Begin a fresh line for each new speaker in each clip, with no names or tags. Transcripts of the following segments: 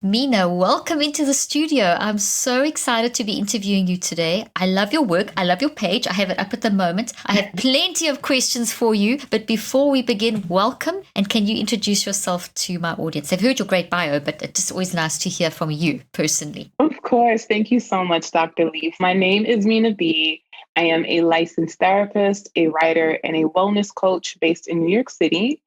Mina, welcome into the studio. I'm so excited to be interviewing you today. I love your work. I love your page. I have it up at the moment. I have plenty of questions for you. But before we begin, welcome. And can you introduce yourself to my audience? They've heard your great bio, but it's just always nice to hear from you personally.
Of course. Thank you so much, Dr. Leaf. My name is Minaa B. I am a licensed therapist, a writer, and a wellness coach based in New York City.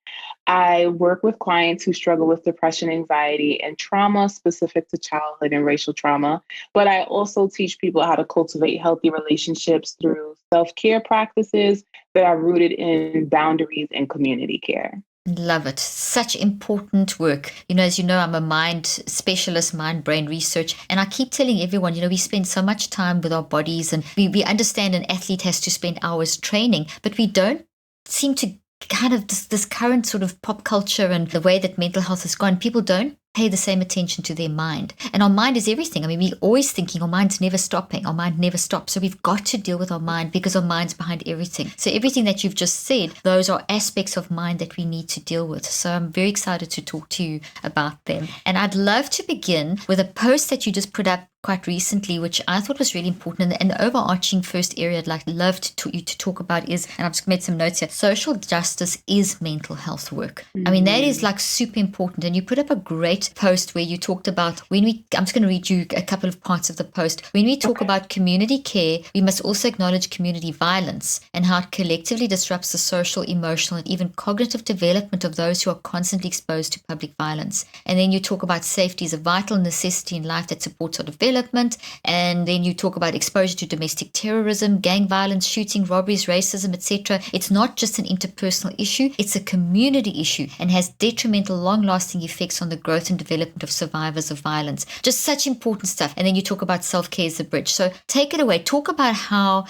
I work with clients who struggle with depression, anxiety, and trauma specific to childhood and racial trauma. But I also teach people how to cultivate healthy relationships through self-care practices that are rooted in boundaries and community care.
Love it. Such important work. As you know, I'm a mind specialist, mind brain research. And I keep telling everyone, we spend so much time with our bodies and we understand an athlete has to spend hours training, but we don't seem to kind of this current sort of pop culture and the way that mental health has gone. People don't pay the same attention to their mind. And our mind is everything. I mean, we're always thinking our mind's never stopping. Our mind never stops. So we've got to deal with our mind because our mind's behind everything. So everything that you've just said, those are aspects of mind that we need to deal with. So I'm very excited to talk to you about them. And I'd love to begin with a post that you just put up quite recently, which I thought was really important. And the overarching first area I'd love you to talk about is, and I've just made some notes here, social justice is mental health work. I mean, that is like super important. And you put up a great post where you talked about I'm just going to read you a couple of parts of the post. When we talk about community care, we must also acknowledge community violence and how it collectively disrupts the social, emotional, and even cognitive development of those who are constantly exposed to public violence. And then you talk about safety as a vital necessity in life that supports our development. And then you talk about exposure to domestic terrorism, gang violence, shooting, robberies, racism, etc. It's not just an interpersonal issue, it's a community issue and has detrimental, long-lasting effects on the growth and development of survivors of violence. Just such important stuff. And then you talk about self-care as a bridge. So take it away. Talk about how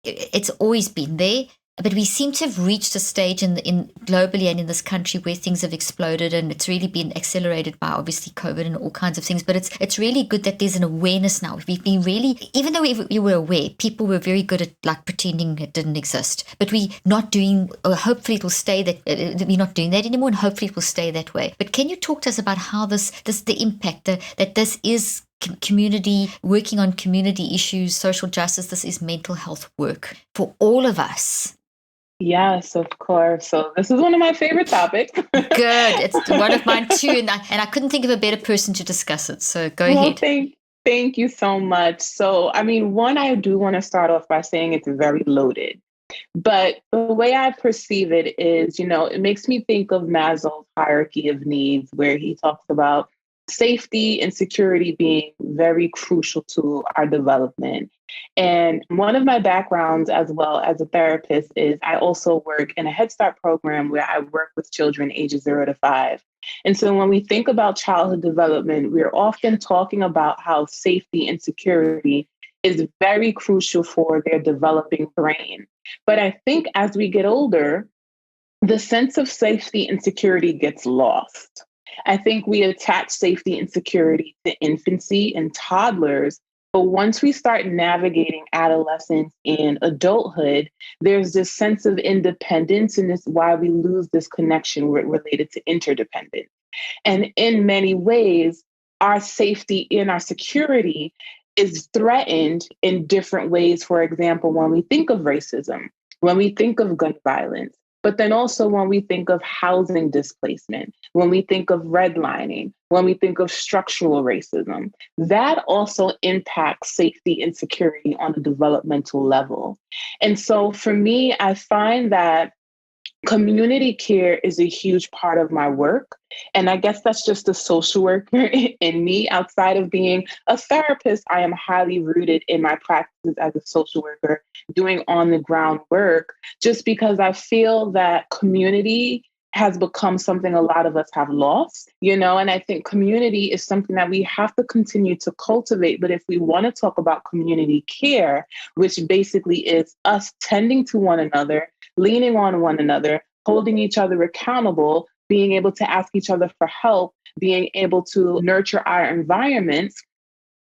it's always been there, but we seem to have reached a stage in globally and in this country where things have exploded, and it's really been accelerated by obviously COVID and all kinds of things. But it's really good that there's an awareness now. We've been really, even though we were aware, people were very good at like pretending it didn't exist. But we not doing, or hopefully it will stay that we're not doing that anymore, and hopefully it will stay that way. But can you talk to us about how the impact that this is? Community, working on community issues, social justice, this is mental health work for all of us.
Yes, of course. So this is one of my favorite topics.
Good. It's one of mine too. And I couldn't think of a better person to discuss it. So go ahead.
Thank you so much. So, I mean, one, I do want to start off by saying it's very loaded. But the way I perceive it is, it makes me think of Maslow's hierarchy of needs, where he talks about safety and security being very crucial to our development. And one of my backgrounds as well as a therapist is I also work in a Head Start program where I work with children ages 0 to 5. And so when we think about childhood development, we're often talking about how safety and security is very crucial for their developing brain. But I think as we get older, the sense of safety and security gets lost. I think we attach safety and security to infancy and toddlers, but once we start navigating adolescence and adulthood, there's this sense of independence, and it's why we lose this connection related to interdependence. And in many ways, our safety and our security is threatened in different ways. For example, when we think of racism, when we think of gun violence, but then also when we think of housing displacement, when we think of redlining, when we think of structural racism, that also impacts safety and security on a developmental level. And so for me, I find that community care is a huge part of my work. And I guess that's just a social worker in me. Outside of being a therapist, I am highly rooted in my practices as a social worker, doing on the ground work, just because I feel that community has become something a lot of us have lost, and I think community is something that we have to continue to cultivate. But if we want to talk about community care, which basically is us tending to one another, leaning on one another, holding each other accountable, being able to ask each other for help, being able to nurture our environments,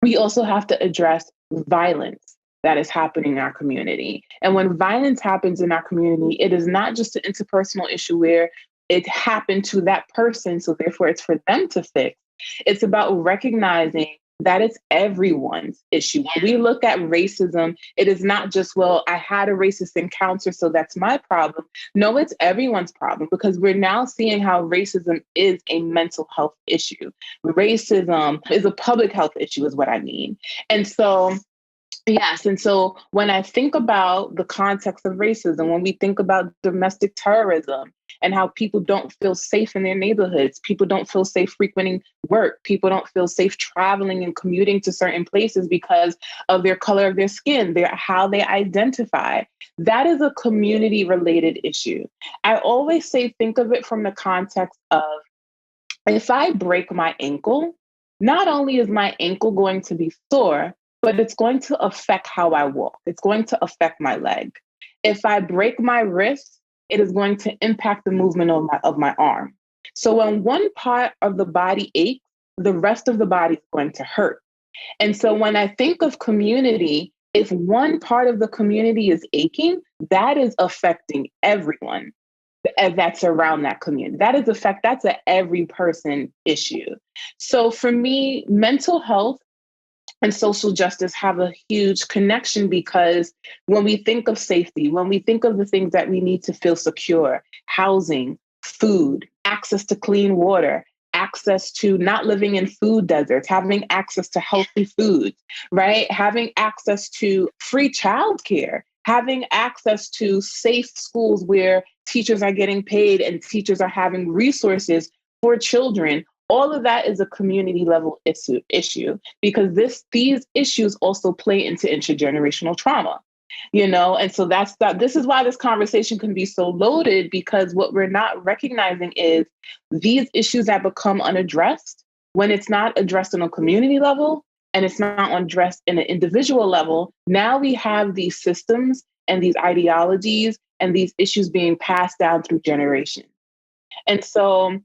we also have to address violence that is happening in our community. And when violence happens in our community, it is not just an interpersonal issue where it happened to that person, so therefore it's for them to fix. It's about recognizing that it's everyone's issue. When we look at racism, it is not just, well, I had a racist encounter, so that's my problem. No, it's everyone's problem, because we're now seeing how racism is a mental health issue. Racism is a public health issue, is what I mean. And so, yes. And so when I think about the context of racism, when we think about domestic terrorism and how people don't feel safe in their neighborhoods, people don't feel safe frequenting work, people don't feel safe traveling and commuting to certain places because of their color of their skin, how they identify, that is a community related issue. I always say, think of it from the context of, if I break my ankle, not only is my ankle going to be sore, but it's going to affect how I walk. It's going to affect my leg. If I break my wrist, it is going to impact the movement of my arm. So when one part of the body aches, the rest of the body is going to hurt. And so when I think of community, if one part of the community is aching, that is affecting everyone that's around that community. That's an every person issue. So for me, mental health and social justice have a huge connection, because when we think of safety, when we think of the things that we need to feel secure, housing, food, access to clean water, access to not living in food deserts, having access to healthy foods, right? Having access to free childcare, having access to safe schools where teachers are getting paid and teachers are having resources for children. All of that is a community level issue, because these issues also play into intergenerational trauma, and so this is why this conversation can be so loaded, because what we're not recognizing is these issues that become unaddressed, when it's not addressed on a community level and it's not addressed in an individual level, now we have these systems and these ideologies and these issues being passed down through generations. And so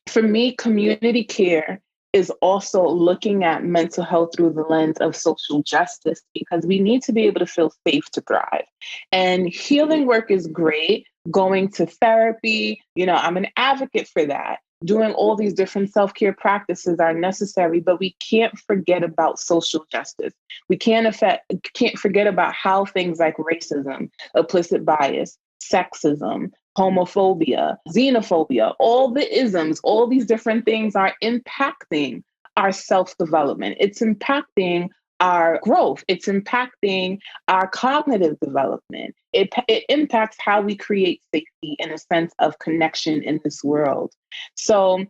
for me, community care is also looking at mental health through the lens of social justice, because we need to be able to feel safe to thrive. And healing work is great. Going to therapy, I'm an advocate for that. Doing all these different self-care practices are necessary, but we can't forget about social justice. We can't forget about how things like racism, implicit bias, sexism, homophobia, xenophobia, all the isms, all these different things are impacting our self-development. It's impacting our growth. It's impacting our cognitive development. It impacts how we create safety and a sense of connection in this world. So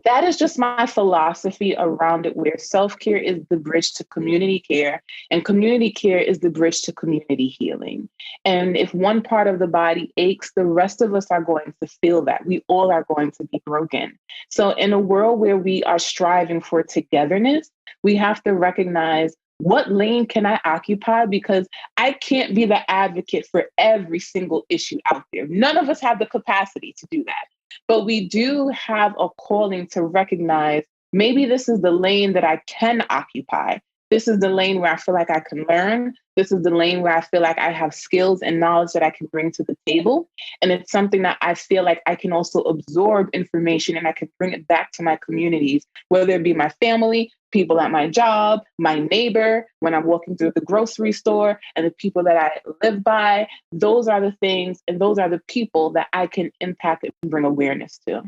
that is just my philosophy around it, where self-care is the bridge to community care and community care is the bridge to community healing. And if one part of the body aches, the rest of us are going to feel that. We all are going to be broken. So in a world where we are striving for togetherness, we have to recognize, what lane can I occupy? Because I can't be the advocate for every single issue out there. None of us have the capacity to do that. But we do have a calling to recognize, maybe this is the lane that I can occupy. This is the lane where I feel like I can learn. This is the lane where I feel like I have skills and knowledge that I can bring to the table. And it's something that I feel like I can also absorb information and I can bring it back to my communities, whether it be my family, people at my job, my neighbor, when I'm walking through the grocery store, and the people that I live by. Those are the things and those are the people that I can impact and bring awareness to.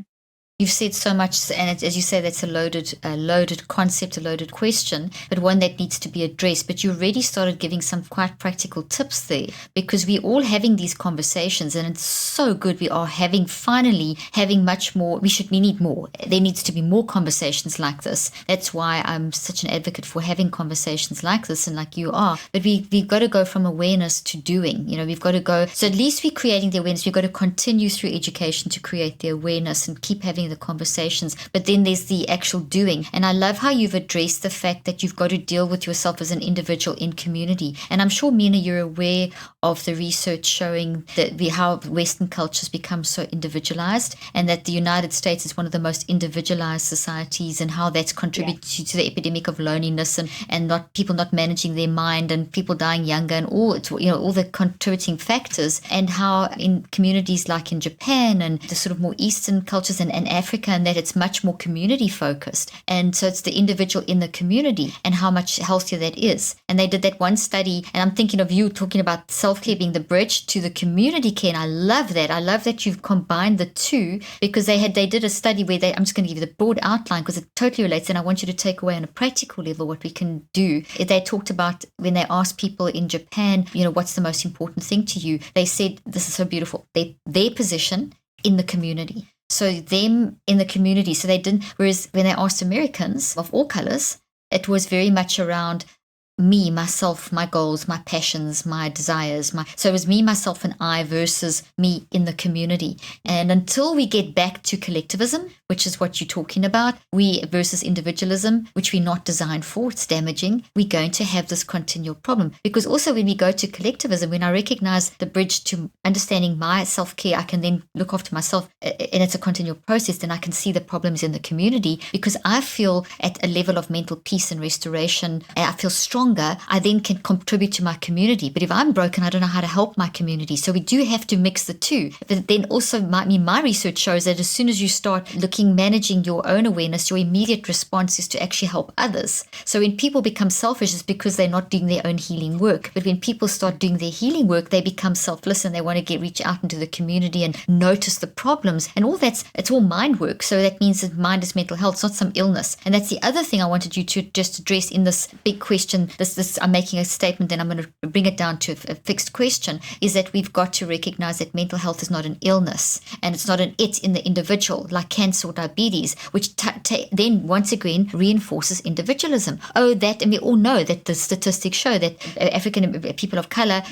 You've said so much, and as you say, that's a loaded concept, a loaded question, but one that needs to be addressed. But you already started giving some quite practical tips there, because we're all having these conversations, and it's so good. We are finally having much more. We need more. There needs to be more conversations like this. That's why I'm such an advocate for having conversations like this, and like you are. But we've got to go from awareness to doing. We've got to go. So at least we're creating the awareness. We've got to continue through education to create the awareness and keep having the conversations, but then there's the actual doing. And I love how you've addressed the fact that you've got to deal with yourself as an individual in community. And I'm sure, Minaa, you're aware of the research showing that how Western cultures become so individualized, and that the United States is one of the most individualized societies, and how that's contributed to the epidemic of loneliness and people not managing their mind, and people dying younger, and all the contributing factors. And how in communities like in Japan and the sort of more Eastern cultures and Africa, and that it's much more community focused. And so it's the individual in the community and how much healthier that is. And they did that one study, and I'm thinking of you talking about self-care being the bridge to the community care. And I love that. I love that you've combined the two, because they did a study where I'm just going to give you the broad outline because it totally relates. And I want you to take away on a practical level what we can do. They talked about when they asked people in Japan, what's the most important thing to you? They said, this is so beautiful, their position in the community. So them in the community. So they didn't, whereas when they asked Americans of all colors, it was very much around me, myself, my goals, my passions, my desires. So it was me, myself, and I versus me in the community. And until we get back to collectivism, which is what you're talking about, we versus individualism, which we're not designed for, it's damaging, we're going to have this continual problem. Because also when we go to collectivism, when I recognize the bridge to understanding my self-care, I can then look after myself, and it's a continual process, then I can see the problems in the community, because I feel at a level of mental peace and restoration, and I feel stronger, I then can contribute to my community. But if I'm broken, I don't know how to help my community. So we do have to mix the two. But then also my research shows that as soon as you start managing your own awareness, your immediate response is to actually help others. So when people become selfish, it's because they're not doing their own healing work. But when people start doing their healing work, they become selfless and they want to reach out into the community and notice the problems. And it's all mind work. So that means that mind is mental health. It's not some illness. And that's the other thing I wanted you to just address in this big question. I'm making a statement, then I'm going to bring it down to a fixed question, is that we've got to recognize that mental health is not an illness, and it's not an it in the individual, like cancer or diabetes, which then once again reinforces individualism. And we all know that the statistics show that African people of color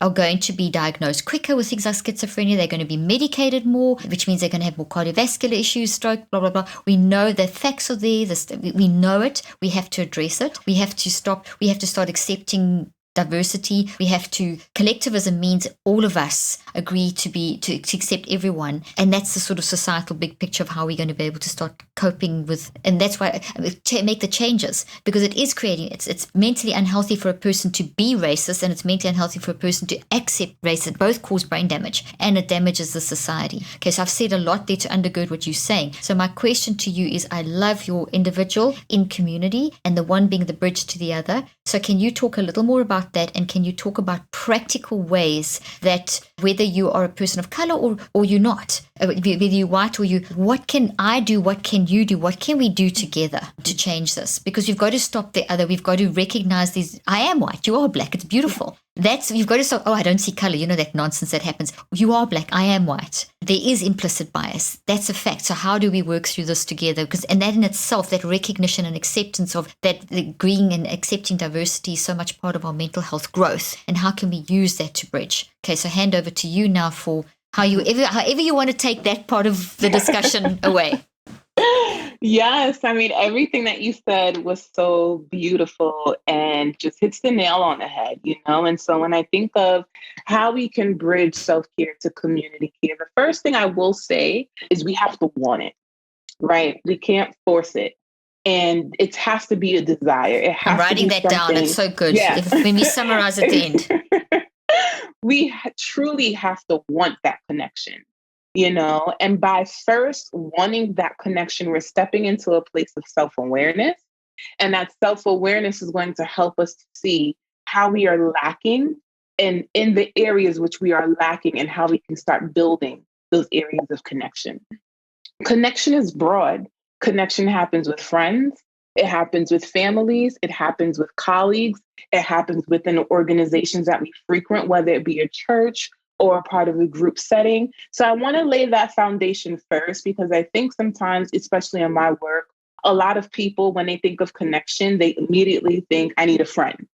are going to be diagnosed quicker with things like schizophrenia. They're going to be medicated more, which means they're going to have more cardiovascular issues, stroke, blah, blah, blah. We know the facts are there. We know it. We have to address it. We have to start accepting diversity. Collectivism means all of us agree to accept everyone. And that's the sort of societal big picture of how we're going to be able to start coping with. And that's why make the changes, because it is creating, it's mentally unhealthy for a person to be racist, and it's mentally unhealthy for a person to accept racism. Both cause brain damage, and it damages the society. Okay, so I've said a lot there to undergird what you're saying. So my question to you is, I love your individual in community and the one being the bridge to the other. So can you talk a little more about that, and can you talk about practical ways that whether you are a person of color or you're not, whether you're white or what can I do, what can you do, what can we do together to change this? Because you've got to stop the other. We've got to recognize these. I am white, you are black, it's beautiful. You've got to stop, I don't see color, that nonsense that happens. You are black, I am white. There is implicit bias. That's a fact. So how do we work through this together? And that in itself, that recognition and acceptance of that, agreeing and accepting diversity is so much part of our mental health growth. And how can we use that to bridge? Okay, so hand over to you now for however you want to take that part of the discussion away.
Yes, I mean, everything that you said was so beautiful and just hits the nail on the head, And so when I think of how we can bridge self-care to community care, the first thing I will say is we have to want it, right? We can't force it. And it has to be a desire. It has
I'm writing that down. It's so good.
Yeah.
When we summarize at the end.
We truly have to want that connection. And by first wanting that connection, we're stepping into a place of self-awareness. And that self-awareness is going to help us see how we are lacking and in the areas which we are lacking, and how we can start building those areas of connection. Connection is broad. Connection happens with friends. It happens with families. It happens with colleagues. It happens within the organizations that we frequent, whether it be a church or a part of a group setting. So I want to lay that foundation first, because I think sometimes, especially in my work, a lot of people, when they think of connection, they immediately think, I need a friend.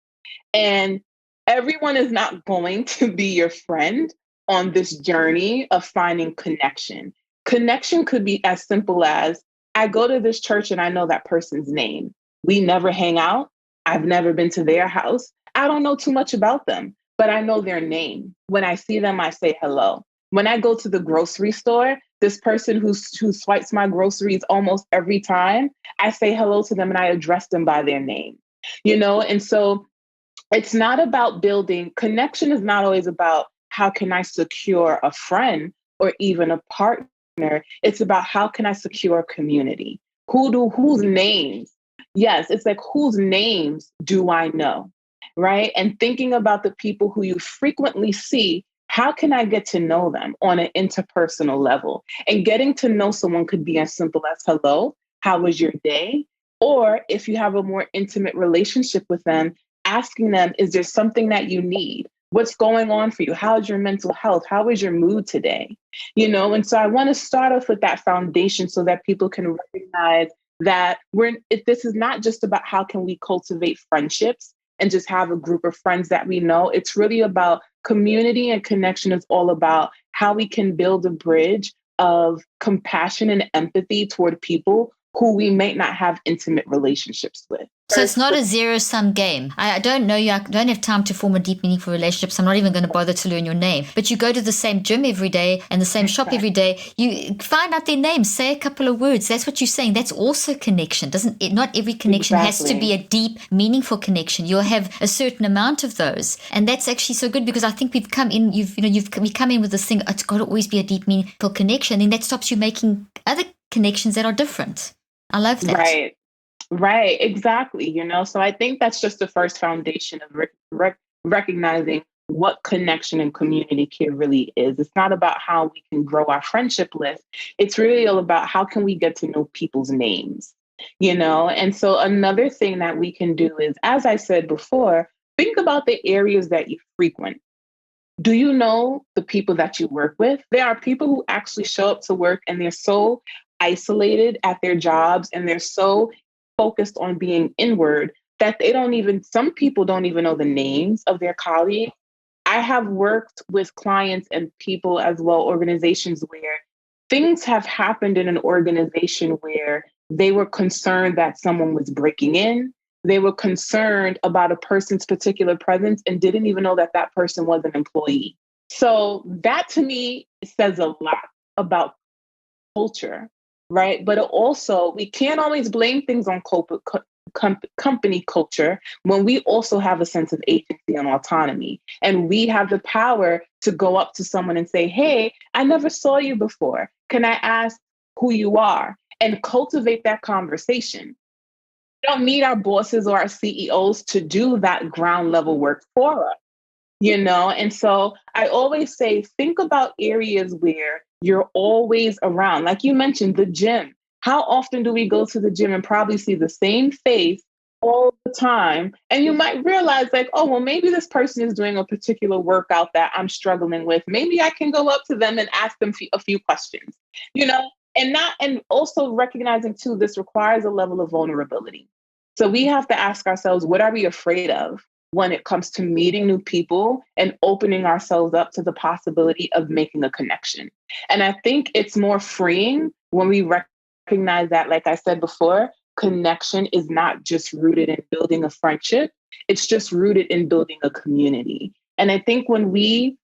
And everyone is not going to be your friend on this journey of finding connection. Connection could be as simple as, I go to this church and I know that person's name. We never hang out. I've never been to their house. I don't know too much about them, but I know their name. When I see them, I say hello. When I go to the grocery store, this person who swipes my groceries almost every time, I say hello to them and I address them by their name. And so it's not about building. Connection is not always about how can I secure a friend or even a partner. it's about how can I secure a community? Whose names? Yes, it's like whose names do I know? Right. And thinking about the people who you frequently see, how can I get to know them on an interpersonal level? And getting to know someone could be as simple as hello, how was your day? Or if you have a more intimate relationship with them, asking them, is there something that you need? What's going on for you? How's your mental health? How is your mood today? And so I want to start off with that foundation so that people can recognize that this is not just about how can we cultivate friendships and just have a group of friends that we know. It's really about community, and connection is all about how we can build a bridge of compassion and empathy toward people who we may not have intimate relationships with.
So it's not a zero-sum game. I don't know you. I don't have time to form a deep, meaningful relationship, so I'm not even going to bother to learn your name. But you go to the same gym every day and the same shop every day. You find out their names, say a couple of words. That's what you're saying. That's also connection. Not every connection has to be a deep, meaningful connection. You'll have a certain amount of those. And that's actually so good, because I think we've come in, we come in with this thing, it's got to always be a deep, meaningful connection. And that stops you making other connections that are different. I love that.
Right, exactly. So I think that's just the first foundation of recognizing what connection and community care really is. It's not about how we can grow our friendship list. It's really all about how can we get to know people's names, And so another thing that we can do is, as I said before, think about the areas that you frequent. Do you know the people that you work with? There are people who actually show up to work and they're so isolated at their jobs and they're so focused on being inward that some people don't even know the names of their colleagues. I have worked with clients and people as well, organizations where things have happened in an organization where they were concerned that someone was breaking in. They were concerned about a person's particular presence and didn't even know that that person was an employee. So that to me says a lot about culture, right? But also, we can't always blame things on company culture when we also have a sense of agency and autonomy. And we have the power to go up to someone and say, hey, I never saw you before. Can I ask who you are? And cultivate that conversation. We don't need our bosses or our CEOs to do that ground level work for us. And so I always say, think about areas where you're always around. Like you mentioned, the gym. How often do we go to the gym and probably see the same face all the time? And you might realize like, oh, well, maybe this person is doing a particular workout that I'm struggling with. Maybe I can go up to them and ask them a few questions, and also recognizing too, this requires a level of vulnerability. So we have to ask ourselves, what are we afraid of when it comes to meeting new people and opening ourselves up to the possibility of making a connection? And I think it's more freeing when we recognize that, like I said before, connection is not just rooted in building a friendship. It's just rooted in building a community. And I think when we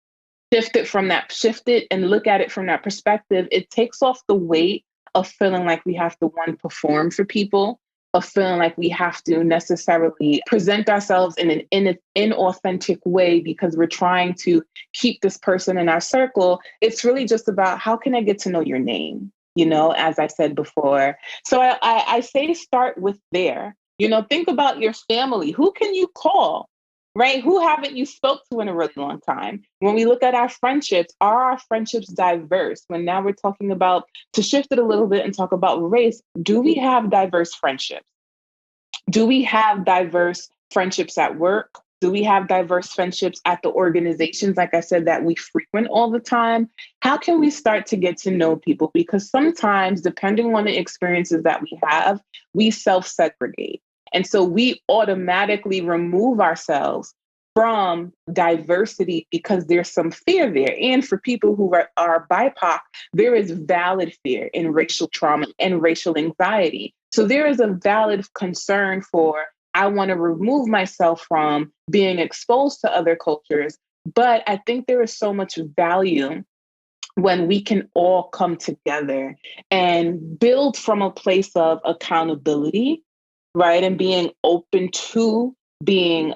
shift it and look at it from that perspective, it takes off the weight of feeling like we have to perform for people, of feeling like we have to necessarily present ourselves in an inauthentic way because we're trying to keep this person in our circle. It's really just about how can I get to know your name, as I said before. So I say start with there. Think about your family. Who can you call? Right? Who haven't you spoke to in a really long time? When we look at our friendships, are our friendships diverse? When now we're talking about, to shift it a little bit and talk about race, do we have diverse friendships? Do we have diverse friendships at work? Do we have diverse friendships at the organizations, like I said, that we frequent all the time? How can we start to get to know people? Because sometimes, depending on the experiences that we have, we self-segregate. And so we automatically remove ourselves from diversity because there's some fear there. And for people who are BIPOC, there is valid fear in racial trauma and racial anxiety. So there is a valid concern for, I want to remove myself from being exposed to other cultures. But I think there is so much value when we can all come together and build from a place of accountability, right? And being open to being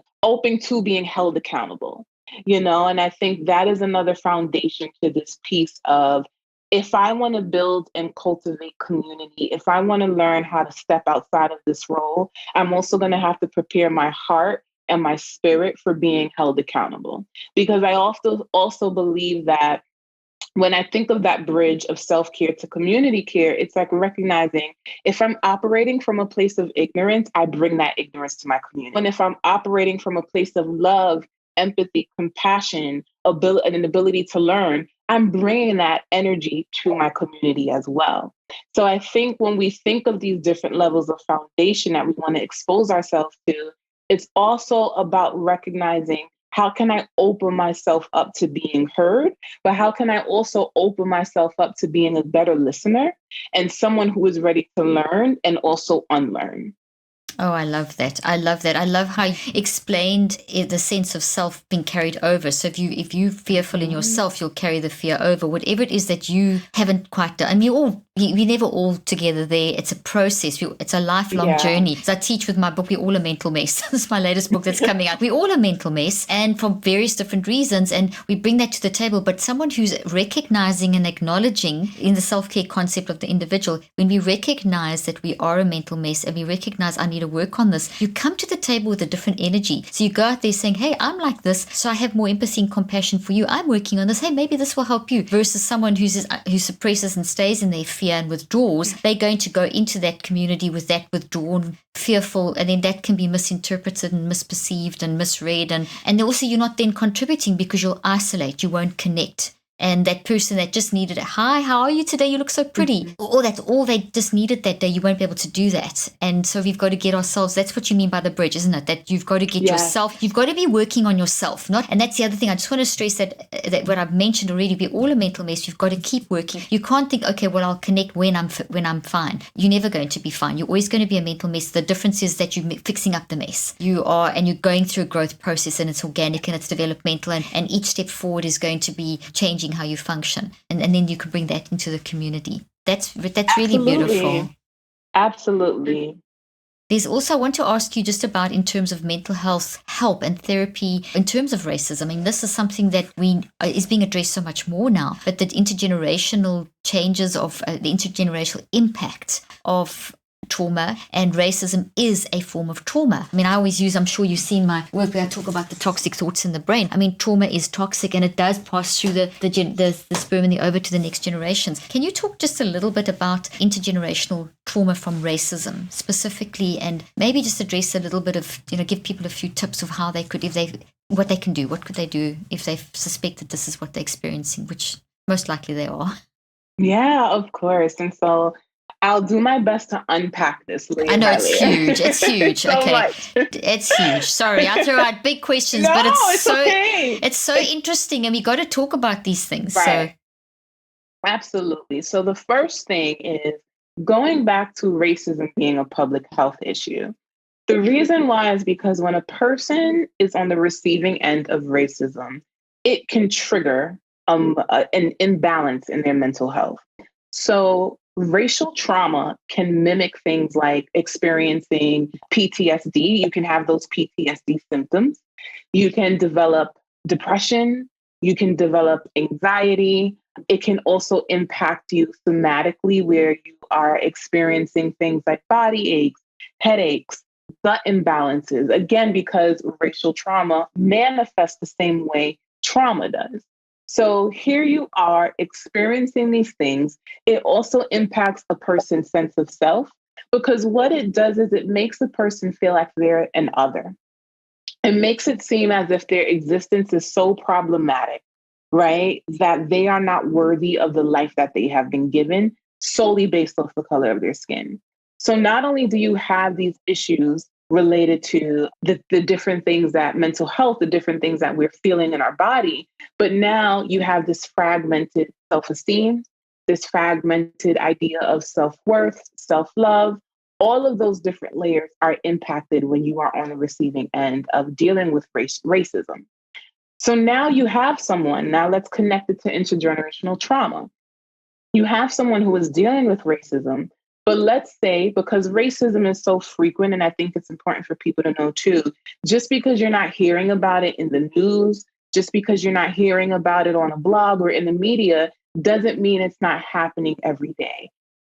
held accountable, and I think that is another foundation to this piece of if I want to build and cultivate community, if I want to learn how to step outside of this role, I'm also going to have to prepare my heart and my spirit for being held accountable. Because I also believe that when I think of that bridge of self-care to community care, it's like recognizing if I'm operating from a place of ignorance, I bring that ignorance to my community. And if I'm operating from a place of love, empathy, compassion, and an ability to learn, I'm bringing that energy to my community as well. So I think when we think of these different levels of foundation that we want to expose ourselves to, it's also about recognizing how can I open myself up to being heard, but how can I also open myself up to being a better listener and someone who is ready to learn and also unlearn.
Oh, I love that. I love that. I love how you explained the sense of self being carried over. So if you fearful in yourself, you'll carry the fear over. Whatever it is that you haven't quite done. And we're never all together there. It's a process. It's a lifelong journey. So I teach with my book, We're All a Mental Mess. This is my latest book that's coming out. We're all a mental mess, and for various different reasons. And we bring that to the table. But someone who's recognizing and acknowledging in the self-care concept of the individual, when we recognize that we are a mental mess and we recognize I need to work on this, you come to the table with a different energy. So you go out there saying, hey, I'm like this, so I have more empathy and compassion for you. I'm working on this. Hey, maybe this will help you. Versus someone who suppresses and stays in their fear and withdraws, they're going to go into that community with that withdrawn, fearful, and then that can be misinterpreted and misperceived and misread. And also you're not then contributing because you'll isolate, you won't connect. And that person that just needed it, hi, how are you today? You look so pretty. Or that's all they just needed that day. You won't be able to do that. And so we've got to get ourselves, that's what you mean by the bridge, isn't it? That you've got to get yourself, you've got to be working on yourself. And that's the other thing. I just want to stress that what I've mentioned already, we're all a mental mess. You've got to keep working. You can't think, okay, well, I'll connect when I'm fine. You're never going to be fine. You're always going to be a mental mess. The difference is that you're fixing up the mess. You're going through a growth process, and it's organic and it's developmental. And each step forward is going to be changing how you function. And then you can bring that into the community. That's really beautiful.
Absolutely.
There's also, I want to ask you just about in terms of mental health help and therapy in terms of racism. I mean, this is something that is being addressed so much more now, but the intergenerational changes of the intergenerational impact of trauma and racism is a form of trauma. I mean, I always use, I'm sure you've seen my work where I talk about the toxic thoughts in the brain. I mean, trauma is toxic and it does pass through the sperm and the ova to the next generations. Can you talk just a little bit about intergenerational trauma from racism specifically, and maybe just address a little bit of, give people a few tips of how they could, what they can do, what could they do if they suspect that this is what they're experiencing, which most likely they are.
Yeah, of course. And so I'll do my best to unpack this layer.
I know it's huge. It's huge.
so
okay.
Much.
It's huge. Sorry, I throw out big questions, but it's so interesting, and we got to talk about these things.
Right.
So
absolutely. So the first thing is going back to racism being a public health issue. The reason why is because when a person is on the receiving end of racism, it can trigger an imbalance in their mental health. So racial trauma can mimic things like experiencing PTSD. You can have those PTSD symptoms. You can develop depression. You can develop anxiety. It can also impact you somatically, where you are experiencing things like body aches, headaches, gut imbalances. Again, because racial trauma manifests the same way trauma does. So here you are experiencing these things. It also impacts a person's sense of self, because what it does is it makes the person feel like they're an other. It makes it seem as if their existence is so problematic, right, that they are not worthy of the life that they have been given solely based off the color of their skin. So not only do you have these issues related to the different things that mental health, the different things that we're feeling in our body, but now you have this fragmented self-esteem, this fragmented idea of self-worth, self-love. All of those different layers are impacted when you are on the receiving end of dealing with racism. So now you have someone, now let's connect it to intergenerational trauma. You have someone who is dealing with racism, but let's say, because racism is so frequent, and I think it's important for people to know too, just because you're not hearing about it in the news, just because you're not hearing about it on a blog or in the media, doesn't mean it's not happening every day.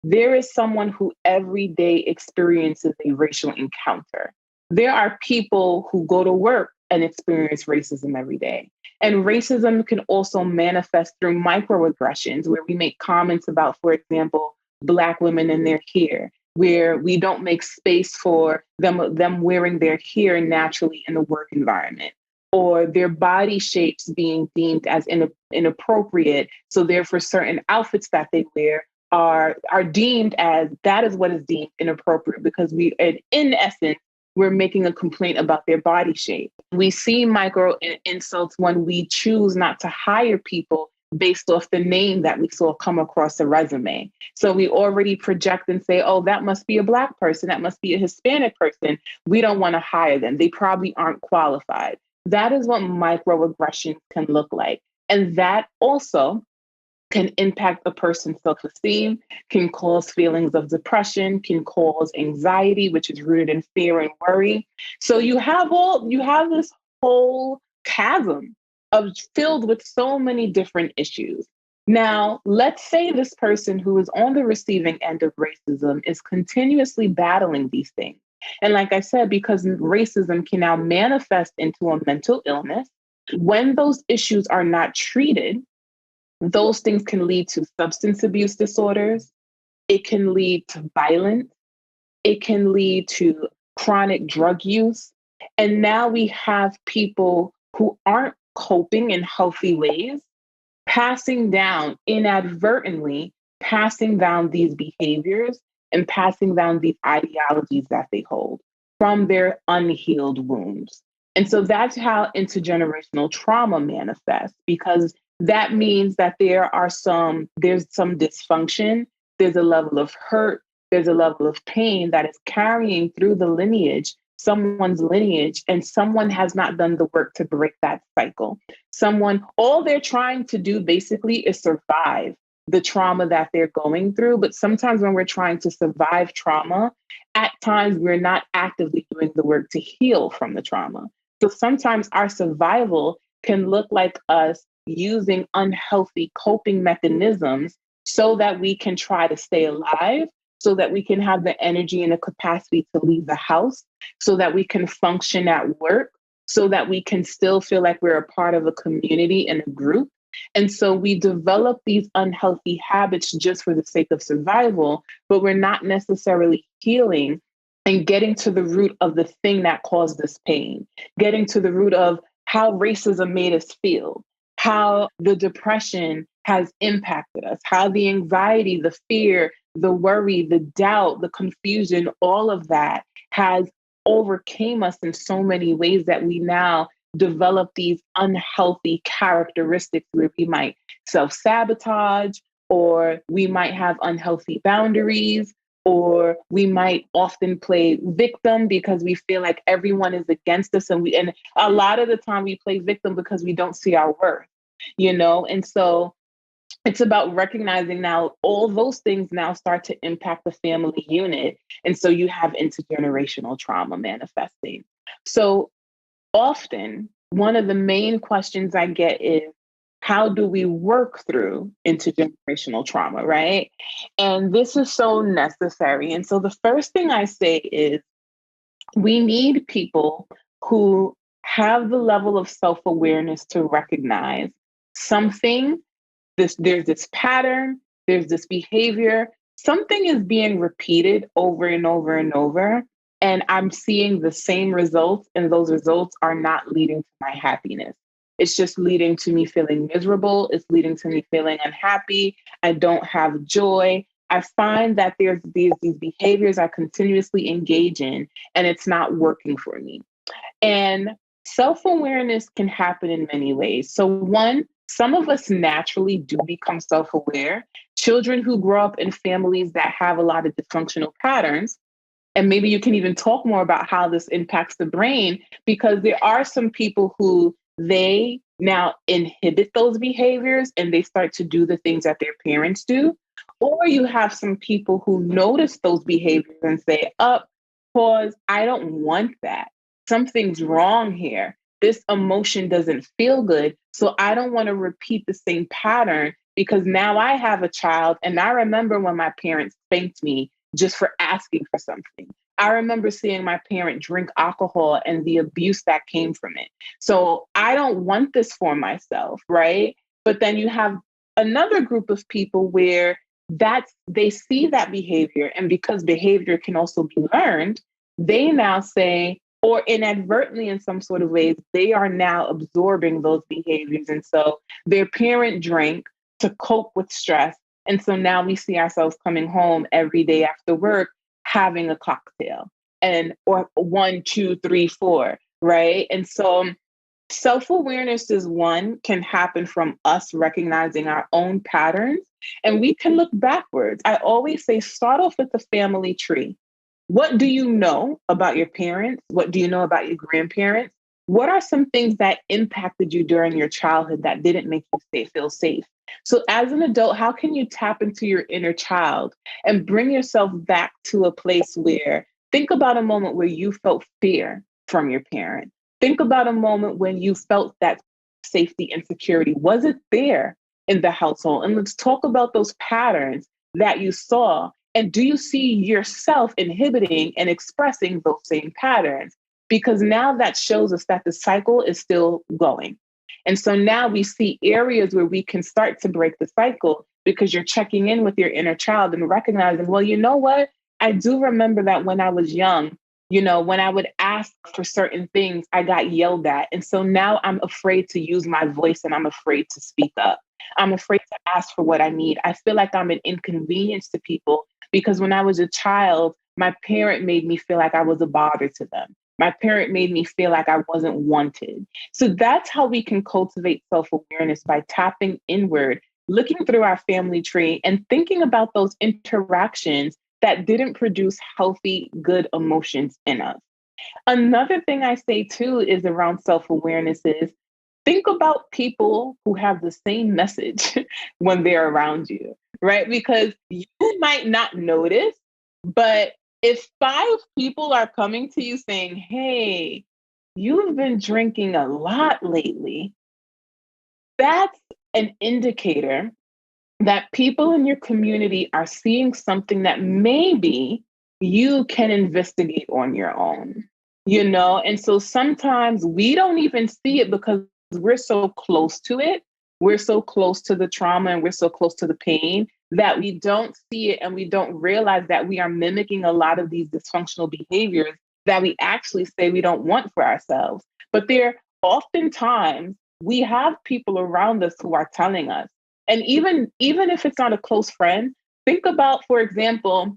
There is someone who every day experiences a racial encounter. There are people who go to work and experience racism every day. And racism can also manifest through microaggressions, where we make comments about, for example, Black women and their hair, where we don't make space for them wearing their hair naturally in the work environment, or their body shapes being deemed as inappropriate. So therefore, certain outfits that they wear are deemed as, that is what is deemed inappropriate, because in essence, we're making a complaint about their body shape. We see micro insults when we choose not to hire people based off the name that we saw come across a resume. So we already project and say, oh, that must be a Black person, that must be a Hispanic person. We don't want to hire them. They probably aren't qualified. That is what microaggressions can look like. And that also can impact a person's self-esteem, can cause feelings of depression, can cause anxiety, which is rooted in fear and worry. So you have this whole chasm filled with so many different issues. Now, let's say this person who is on the receiving end of racism is continuously battling these things. And like I said, because racism can now manifest into a mental illness, when those issues are not treated, those things can lead to substance abuse disorders. It can lead to violence. It can lead to chronic drug use. And now we have people who aren't coping in healthy ways, inadvertently passing down these behaviors and passing down these ideologies that they hold from their unhealed wounds. And so that's how intergenerational trauma manifests, because that means that there's some dysfunction, there's a level of hurt, there's a level of pain that is carrying through someone's lineage, and someone has not done the work to break that cycle. All they're trying to do basically is survive the trauma that they're going through. But sometimes when we're trying to survive trauma, at times we're not actively doing the work to heal from the trauma. So sometimes our survival can look like us using unhealthy coping mechanisms so that we can try to stay alive, so that we can have the energy and the capacity to leave the house, so that we can function at work, so that we can still feel like we're a part of a community and a group. And so we develop these unhealthy habits just for the sake of survival, but we're not necessarily healing and getting to the root of the thing that caused us pain, getting to the root of how racism made us feel, how the depression has impacted us, how the anxiety, the fear, the worry, the doubt, the confusion, all of that has overcame us in so many ways that we now develop these unhealthy characteristics where we might self-sabotage, or we might have unhealthy boundaries, or we might often play victim because we feel like everyone is against us. And a lot of the time we play victim because we don't see our worth, And so it's about recognizing now all those things now start to impact the family unit. And so you have intergenerational trauma manifesting. So often, one of the main questions I get is, how do we work through intergenerational trauma, right? And this is so necessary. And so the first thing I say is, we need people who have the level of self-awareness to recognize something, there's this pattern, there's this behavior, something is being repeated over and over and over, and I'm seeing the same results, and those results are not leading to my happiness. It's just leading to me feeling miserable. It's leading to me feeling unhappy. I don't have joy. I find that there's these behaviors I continuously engage in, and it's not working for me. And self-awareness can happen in many ways. So one, some of us naturally do become self-aware. Children who grow up in families that have a lot of dysfunctional patterns, and maybe you can even talk more about how this impacts the brain, because there are some people who they now inhibit those behaviors and they start to do the things that their parents do. Or you have some people who notice those behaviors and say, up, pause, I don't want that. Something's wrong here. This emotion doesn't feel good. So I don't want to repeat the same pattern because now I have a child and I remember when my parents spanked me just for asking for something. I remember seeing my parent drink alcohol and the abuse that came from it. So I don't want this for myself, right? But then you have another group of people where they see that behavior, and because behavior can also be learned, they now say, or inadvertently in some sort of ways, they are now absorbing those behaviors. And so their parent drank to cope with stress. And so now we see ourselves coming home every day after work having a cocktail, and or one, two, three, four, right? And so self-awareness is one, can happen from us recognizing our own patterns, and we can look backwards. I always say, start off with the family tree. What do you know about your parents? What do you know about your grandparents? What are some things that impacted you during your childhood that didn't make you feel safe? So as an adult, how can you tap into your inner child and bring yourself back to a place where, think about a moment where you felt fear from your parent. Think about a moment when you felt that safety and security. Was it there in the household? And let's talk about those patterns that you saw. And do you see yourself inhibiting and expressing those same patterns? Because now that shows us that the cycle is still going. And so now we see areas where we can start to break the cycle, because you're checking in with your inner child and recognizing, well, you know what? I do remember that when I was young, when I would ask for certain things, I got yelled at. And so now I'm afraid to use my voice and I'm afraid to speak up. I'm afraid to ask for what I need. I feel like I'm an inconvenience to people because when I was a child, my parent made me feel like I was a bother to them. My parent made me feel like I wasn't wanted. So that's how we can cultivate self-awareness, by tapping inward, looking through our family tree and thinking about those interactions that didn't produce healthy, good emotions in us. Another thing I say too is around self-awareness is, think about people who have the same message when they're around you, right? Because you might not notice, but if 5 people are coming to you saying, hey, you've been drinking a lot lately, that's an indicator that people in your community are seeing something that maybe you can investigate on your own, And so sometimes we don't even see it because we're so close to it. We're so close to the trauma and we're so close to the pain that we don't see it, and we don't realize that we are mimicking a lot of these dysfunctional behaviors that we actually say we don't want for ourselves. But there, oftentimes, we have people around us who are telling us. And even if it's not a close friend, think about, for example,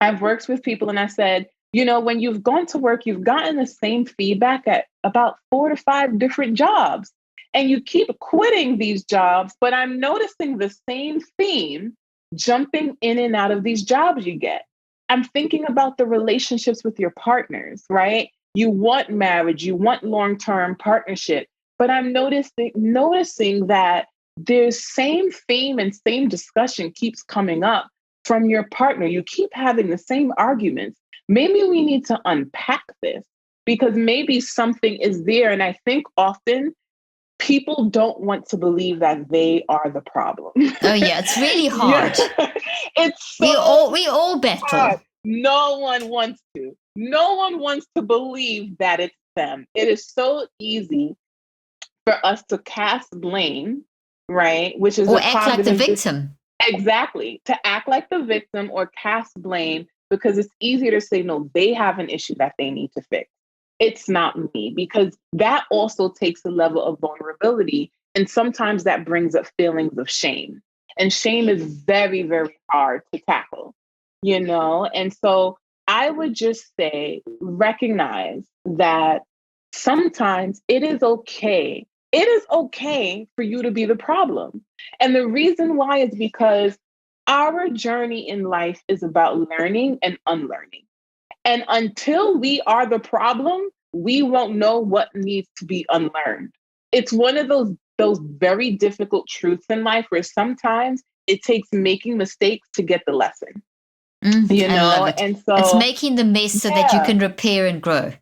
I've worked with people and I said, when you've gone to work, you've gotten the same feedback at about 4 to 5 different jobs. And you keep quitting these jobs, but I'm noticing the same theme jumping in and out of these jobs you get. I'm thinking about the relationships with your partners, right? You want marriage, you want long-term partnership, but I'm noticing that the same theme and same discussion keeps coming up from your partner. You keep having the same arguments. Maybe we need to unpack this, because maybe something is there. And I think often people don't want to believe that they are the problem.
Oh yeah, it's really hard.
Yeah. It's so
We all battle.
hard. No one wants to. No one wants to believe that it's them. It is so easy for us to cast blame, right? Which is
Or
a
act like the
cognitive
victim.
Exactly. To act like the victim or cast blame, because it's easier to say, no, they have an issue that they need to fix. It's not me, because that also takes a level of vulnerability. And sometimes that brings up feelings of shame. And shame is very, very hard to tackle, And so I would just say, recognize that sometimes it is okay. It is okay for you to be the problem. And the reason why is because our journey in life is about learning and unlearning. And until we are the problem, we won't know what needs to be unlearned. It's one of those very difficult truths in life where sometimes it takes making mistakes to get the lesson.
I love it.
And so
It's making the mess so that you
yeah.
can repair and grow.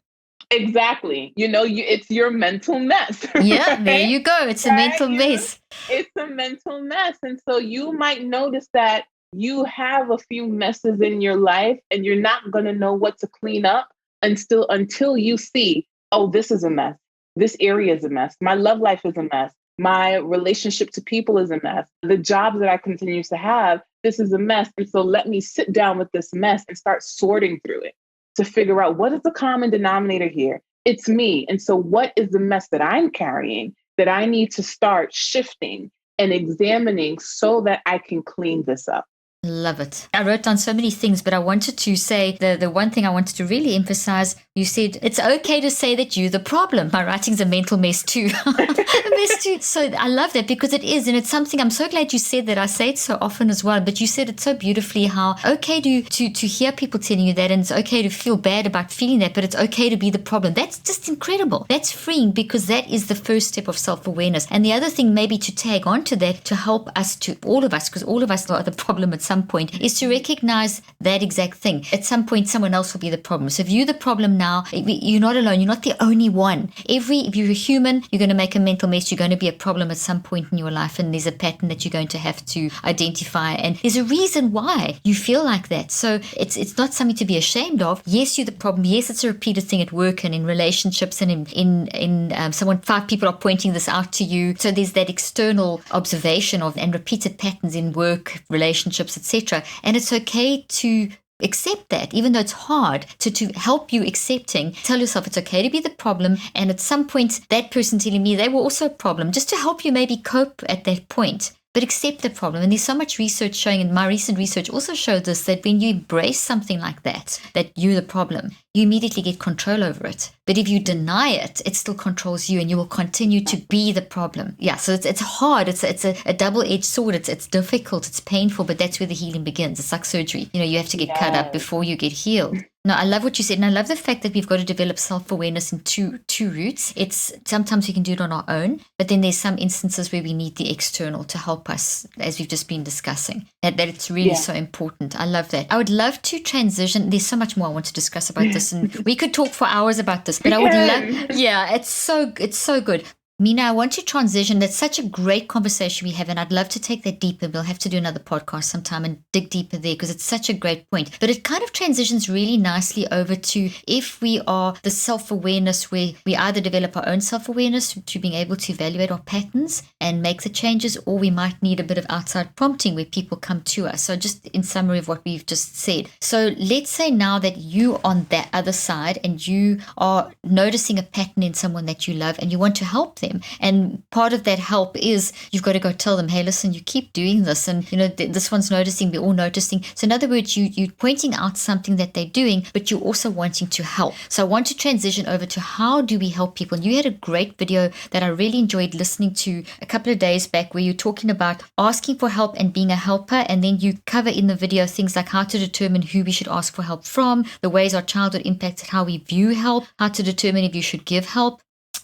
Exactly. It's your mental mess,
Yeah, there
right?
you go. It's a
Right?
mental mess.
It's a mental mess. And so you might notice that you have a few messes in your life and you're not going to know what to clean up until you see, oh, this is a mess. This area is a mess. My love life is a mess. My relationship to people is a mess. The jobs that I continue to have, this is a mess. And so let me sit down with this mess and start sorting through it to figure out what is the common denominator here. It's me. And so what is the mess that I'm carrying that I need to start shifting and examining so that I can clean this up?
Love it. I wrote down so many things, but I wanted to say the one thing I wanted to really emphasize. You said it's okay to say that you're the problem. My writing's a mental mess too. A mess too. So I love that because it is, and it's something I'm so glad you said that. I say it so often as well, but you said it so beautifully how okay to hear people telling you that, and it's okay to feel bad about feeling that, but it's okay to be the problem. That's just incredible. That's freeing because that is the first step of self-awareness. And the other thing maybe to tag on to that to help us, to all of us, because all of us are the problem at some point, is to recognize that exact thing. At some point, someone else will be the problem. So if you're the problem now, you're not alone. You're not the only one. If you're a human, you're going to make a mental mess. You're going to be a problem at some point in your life, and there's a pattern that you're going to have to identify. And there's a reason why you feel like that. So it's not something to be ashamed of. Yes, you're the problem. Yes, it's a repeated thing at work and in relationships, and in five people are pointing this out to you. So there's that external observation of and repeated patterns in work, relationships, etc. And it's okay to accept that, even though it's hard to help you accepting. Tell yourself it's okay to be the problem, and at some point that person telling me they were also a problem, just to help you maybe cope at that point. But accept the problem. And there's so much research showing, and my recent research also showed this, that when you embrace something like that you're the problem, you immediately get control over it. But if you deny it, it still controls you and you will continue to be the problem. Yeah, so it's hard. It's a double-edged sword. It's difficult. It's painful, but that's where the healing begins. It's like surgery. You have to get cut up before you get healed. No, I love what you said, and I love the fact that we've got to develop self-awareness in two routes. It's sometimes we can do it on our own, but then there's some instances where we need the external to help us, as we've just been discussing. That it's really so important. I love that. I would love to transition. There's so much more I want to discuss about this, and we could talk for hours about this. But I would love. Yeah, it's so good. Minaa, I want to transition. That's such a great conversation we have, and I'd love to take that deeper. We'll have to do another podcast sometime and dig deeper there because it's such a great point. But it kind of transitions really nicely over to if we are the self-awareness where we either develop our own self-awareness to being able to evaluate our patterns and make the changes, or we might need a bit of outside prompting where people come to us. So just in summary of what we've just said. So let's say now that you on that other side and you are noticing a pattern in someone that you love and you want to help them. And part of that help is you've got to go tell them, hey, listen, you keep doing this, and this one's noticing, we're all noticing. So in other words, you're pointing out something that they're doing, but you're also wanting to help. So I want to transition over to how do we help people. And you had a great video that I really enjoyed listening to a couple of days back where you're talking about asking for help and being a helper, and then you cover in the video things like how to determine who we should ask for help from, the ways our childhood impacted how we view help, how to determine if you should give help,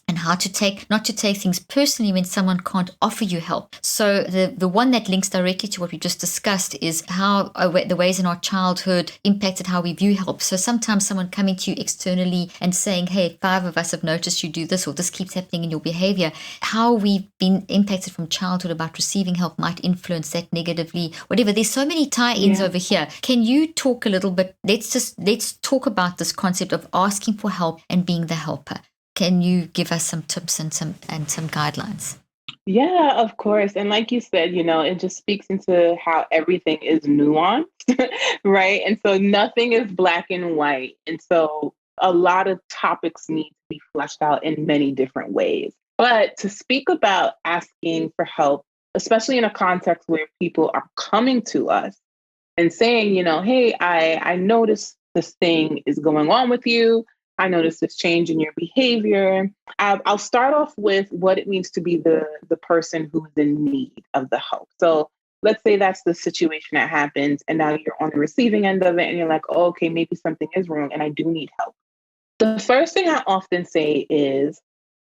and how to not to take things personally when someone can't offer you help. So the one that links directly to what we just discussed is how the ways in our childhood impacted how we view help. So sometimes someone coming to you externally and saying, hey, 5 of us have noticed you do this, or this keeps happening in your behavior. How we've been impacted from childhood about receiving help might influence that negatively, whatever. There's so many tie-ins over here. Can you talk a little bit? Let's talk about this concept of asking for help and being the helper. Can you give us some tips and some guidelines?
Yeah, of course. And like you said, it just speaks into how everything is nuanced, right? And so nothing is black and white. And so a lot of topics need to be fleshed out in many different ways. But to speak about asking for help, especially in a context where people are coming to us and saying, hey, I noticed this thing is going on with you. I noticed this change in your behavior. I'll start off with what it means to be the person who's in need of the help. So let's say that's the situation that happens, and now you're on the receiving end of it, and you're like, oh, okay, maybe something is wrong, and I do need help. The first thing I often say is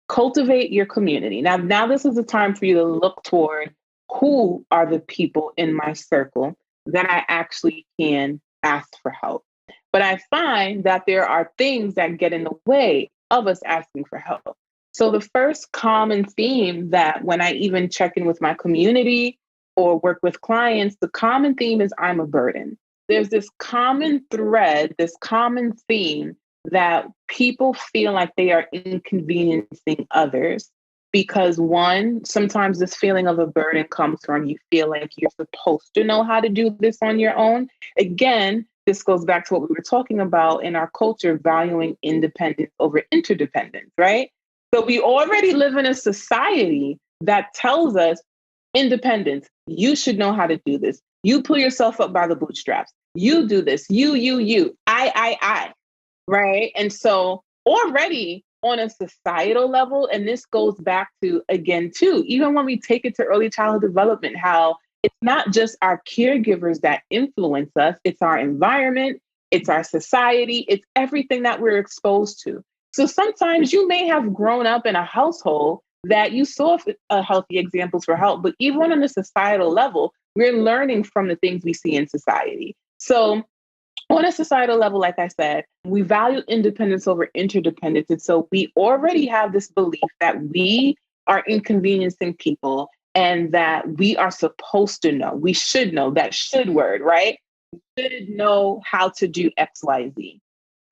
cultivate your community. Now this is the time for you to look toward who are the people in my circle that I actually can ask for help. But I find that there are things that get in the way of us asking for help. So the first common theme that when I even check in with my community or work with clients, the common theme is I'm a burden. There's this common thread, this common theme that people feel like they are inconveniencing others because one, sometimes this feeling of a burden comes from you feel like you're supposed to know how to do this on your own. Again, this goes back to what we were talking about in our culture, valuing independence over interdependence, right? So we already live in a society that tells us independence. You should know how to do this. You pull yourself up by the bootstraps. You do this. You. I. Right. And so already on a societal level, and this goes back to, again, too, even when we take it to early childhood development, how it's not just our caregivers that influence us, it's our environment, it's our society, it's everything that we're exposed to. So sometimes you may have grown up in a household that you saw healthy examples for help, but even on a societal level, we're learning from the things we see in society. So on a societal level, like I said, we value independence over interdependence. And so we already have this belief that we are inconveniencing people and that we are supposed to know. We should know, that should word, right? We should know how to do X, Y, Z.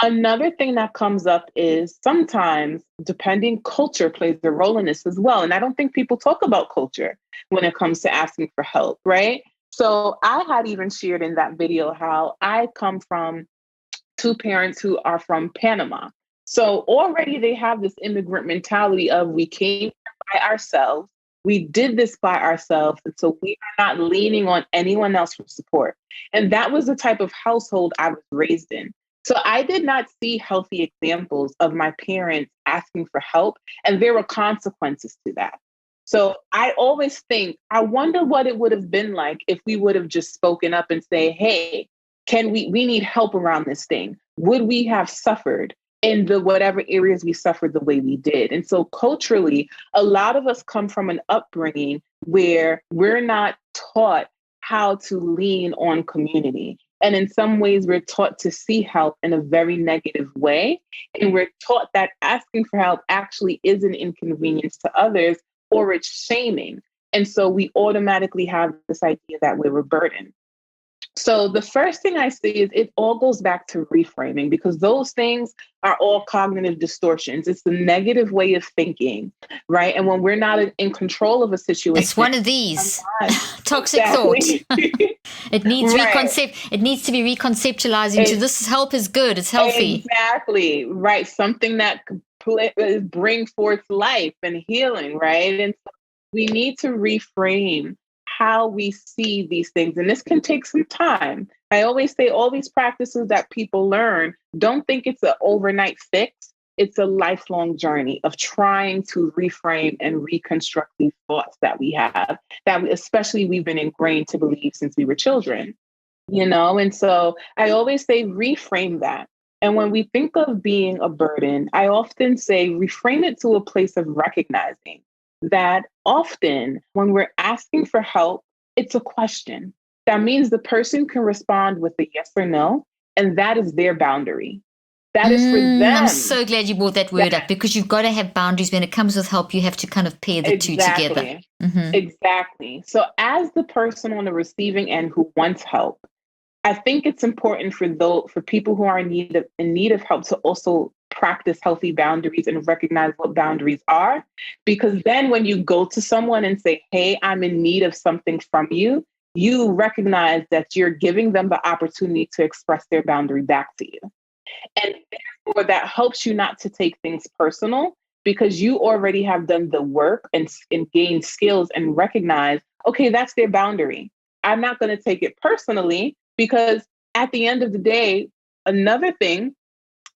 Another thing that comes up is sometimes, depending, culture plays a role in this as well. And I don't think people talk about culture when it comes to asking for help, right? So I had even shared in that video how I come from two parents who are from Panama. So already they have this immigrant mentality of we came by ourselves, we did this by ourselves, and so we are not leaning on anyone else for support. And that was the type of household I was raised in. So I did not see healthy examples of my parents asking for help, and there were consequences to that. So I always think, I wonder what it would have been like if we would have just spoken up and say, hey, we need help around this thing. Would we have suffered in the whatever areas we suffered the way we did? And so culturally, a lot of us come from an upbringing where we're not taught how to lean on community. And in some ways, we're taught to see help in a very negative way. And we're taught that asking for help actually is an inconvenience to others or it's shaming. And so we automatically have this idea that we're a burden. So the first thing I see is it all goes back to reframing because those things are all cognitive distortions. It's the negative way of thinking, right? And when we're not in control of a situation,
it's one of these toxic
exactly.
thought. It needs
Right.
it needs to be reconceptualized into this help is good, it's healthy.
Exactly. Right. Something that could bring forth life and healing, right? And so we need to reframe how we see these things. And this can take some time. I always say all these practices that people learn, don't think it's an overnight fix. It's a lifelong journey of trying to reframe and reconstruct these thoughts that we have, especially we've been ingrained to believe since we were children, And so I always say reframe that. And when we think of being a burden, I often say reframe it to a place of recognizing that often when we're asking for help, it's a question. That means the person can respond with a yes or no, and that is their boundary. That is for
I'm
them.
so glad you brought that word up because you've got to have boundaries. When it comes with help, you have to kind of pair the two together.
Exactly. Exactly. So as the person on the receiving end who wants help, I think it's important for people who are in need of help to also practice healthy boundaries and recognize what boundaries are. Because then when you go to someone and say, hey, I'm in need of something from you, you recognize that you're giving them the opportunity to express their boundary back to you. And therefore that helps you not to take things personal because you already have done the work and gained skills and recognize, okay, that's their boundary. I'm not going to take it personally because at the end of the day, another thing,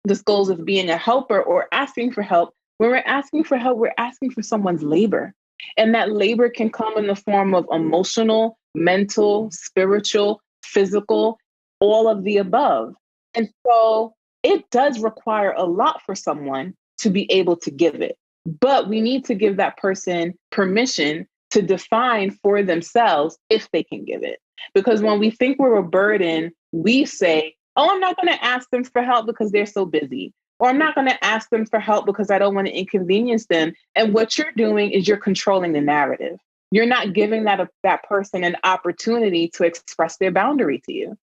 this goes with being a helper or asking for help. When we're asking for help, we're asking for someone's labor. And that labor can come in the form of emotional, mental, spiritual, physical, all of the above. And so it does require a lot for someone to be able to give it. But we need to give that person permission to define for themselves if they can give it. Because when we think we're a burden, we say, oh, I'm not going to ask them for help because they're so busy. or I'm not going to ask them for help because I don't want to inconvenience them. And what you're doing is you're controlling the narrative. You're not giving that person an opportunity to express their boundary to you.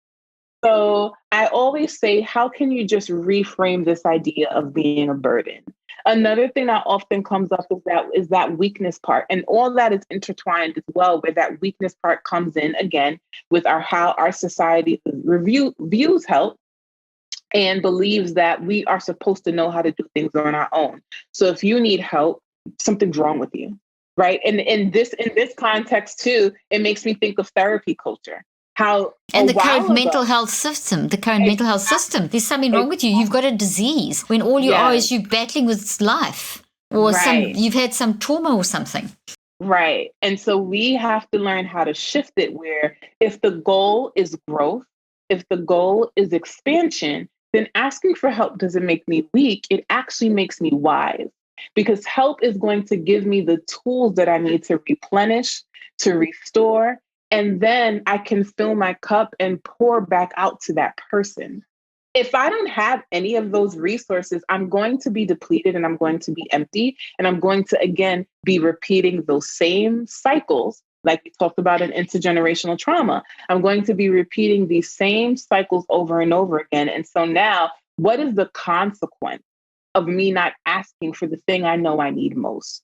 So I always say, how can you just reframe this idea of being a burden? Another thing that often comes up is that weakness part, and all that is intertwined as well, where that weakness part comes in again with how our society views help and believes that we are supposed to know how to do things on our own. So if you need help, something's wrong with you, right? And in this context too, it makes me think of therapy culture.
And the current mental health system, there's something wrong with you. You've got a disease when all you are is you battling with life, or you've had some trauma or something.
Right. And so we have to learn how to shift it, where if the goal is growth, if the goal is expansion, then asking for help doesn't make me weak. It actually makes me wise, because help is going to give me the tools that I need to replenish, to restore, and then I can fill my cup and pour back out to that person. If I don't have any of those resources, I'm going to be depleted and I'm going to be empty. And I'm going to, again, be repeating those same cycles, like we talked about in intergenerational trauma. I'm going to be repeating these same cycles over and over again. And so now, what is the consequence of me not asking for the thing I know I need most?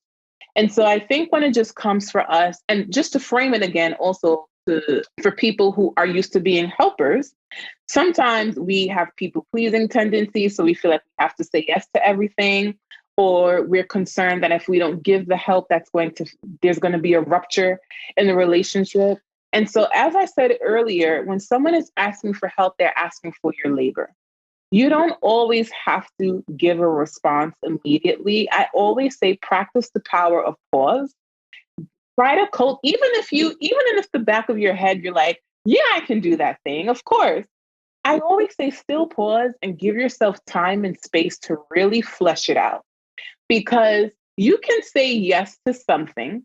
And so I think when it just comes for us, and just to frame it again, also for people who are used to being helpers, sometimes we have people pleasing tendencies. So we feel like we have to say yes to everything, or we're concerned that if we don't give the help, there's going to be a rupture in the relationship. And so, as I said earlier, when someone is asking for help, they're asking for your labor. You don't always have to give a response immediately. I always say, practice the power of pause. Try to even if the back of your head, you're like, yeah, I can do that thing. Of course. I always say, still pause and give yourself time and space to really flesh it out, because you can say yes to something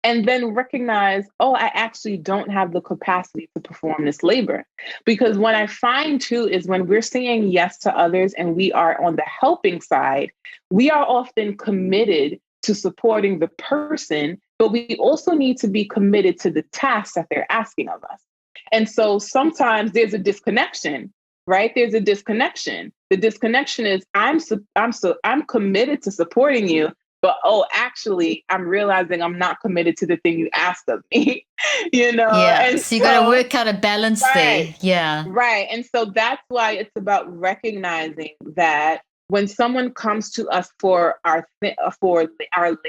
and then recognize, oh, I actually don't have the capacity to perform this labor. Because what I find too is when we're saying yes to others and we are on the helping side, we are often committed to supporting the person, but we also need to be committed to the task that they're asking of us. And so sometimes there's a disconnection, right? There's a disconnection. The disconnection is I'm committed to supporting you, but actually, I'm realizing I'm not committed to the thing you asked of me,
Yeah,
And
so you got to work out a balance there. Yeah.
Right. And so that's why it's about recognizing that when someone comes to us for our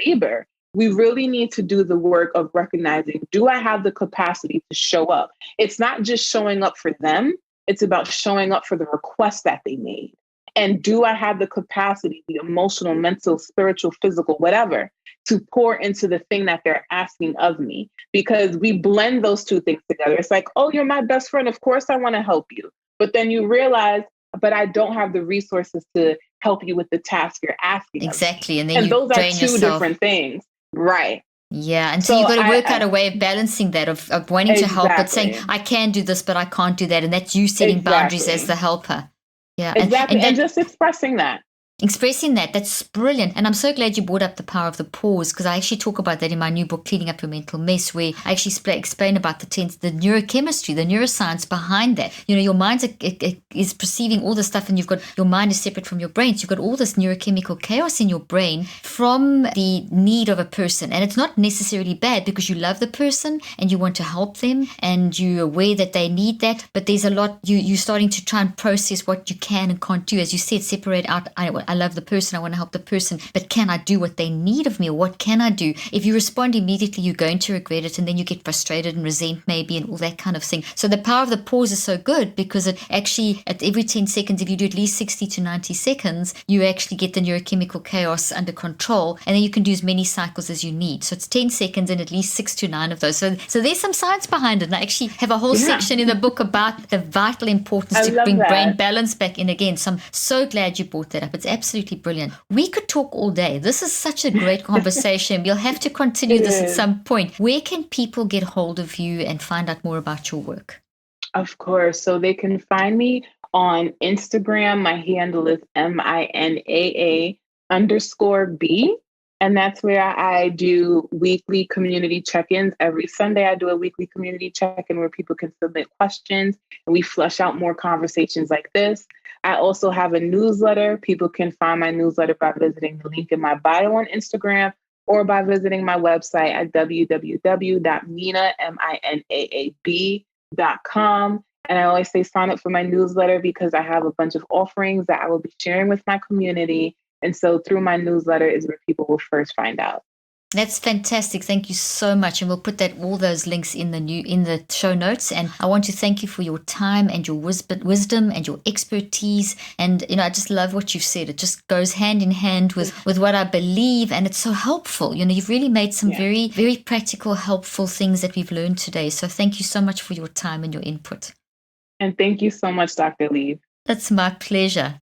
labor, we really need to do the work of recognizing, do I have the capacity to show up? It's not just showing up for them. It's about showing up for the request that they made. And do I have the capacity, the emotional, mental, spiritual, physical, whatever, to pour into the thing that they're asking of me? Because we blend those two things together. It's like, oh, you're my best friend. Of course I want to help you. But then you realize, but I don't have the resources to help you with the task you're asking.
Exactly. And then
those are two different things. Right.
Yeah. And so you've got to work out a way of balancing that, of wanting to help, but saying, I can do this, but I can't do that. And that's you setting boundaries as the helper. Yeah.
Exactly. And just expressing that.
That's brilliant. And I'm so glad you brought up the power of the pause, because I actually talk about that in my new book, Cleaning Up Your Mental Mess, where I actually explain about the neurochemistry, the neuroscience behind that. Your mind is perceiving all this stuff, and your mind is separate from your brain. So you've got all this neurochemical chaos in your brain from the need of a person. And it's not necessarily bad, because you love the person and you want to help them and you're aware that they need that. But there's a lot, you're starting to try and process what you can and can't do. As you said, separate out, I love the person, I want to help the person, but can I do what they need of me, or what can I do? If you respond immediately, you're going to regret it, and then you get frustrated and resent maybe, and all that kind of thing. So the power of the pause is so good, because it actually, at every 10 seconds, if you do at least 60 to 90 seconds, you actually get the neurochemical chaos under control, and then you can do as many cycles as you need. So it's 10 seconds and at least 6 to 9 of those. So there's some science behind it. And I actually have a whole section in the book about the vital importance to bring brain balance back in again. So I'm so glad you brought that up. It's absolutely brilliant. We could talk all day. This is such a great conversation. We'll have to continue this at some point. Where can people get hold of you and find out more about your work?
Of course. So they can find me On Instagram, my handle is Minaa_B. And that's where I do weekly community check-ins. Every Sunday, I do a weekly community check-in where people can submit questions and we flush out more conversations like this. I also have a newsletter. People can find my newsletter by visiting the link in my bio on Instagram or by visiting my website at www.minaab.com. And I always say sign up for my newsletter because I have a bunch of offerings that I will be sharing with my community. And so through my newsletter is where people will first find out.
That's fantastic. Thank you so much. And we'll put all those links in the show notes. And I want to thank you for your time and your wisdom and your expertise. And, I just love what you've said. It just goes hand in hand with what I believe. And it's so helpful. You've really made some very, very practical, helpful things that we've learned today. So thank you so much for your time and your input.
And thank you so much, Dr. Leaf.
That's my pleasure.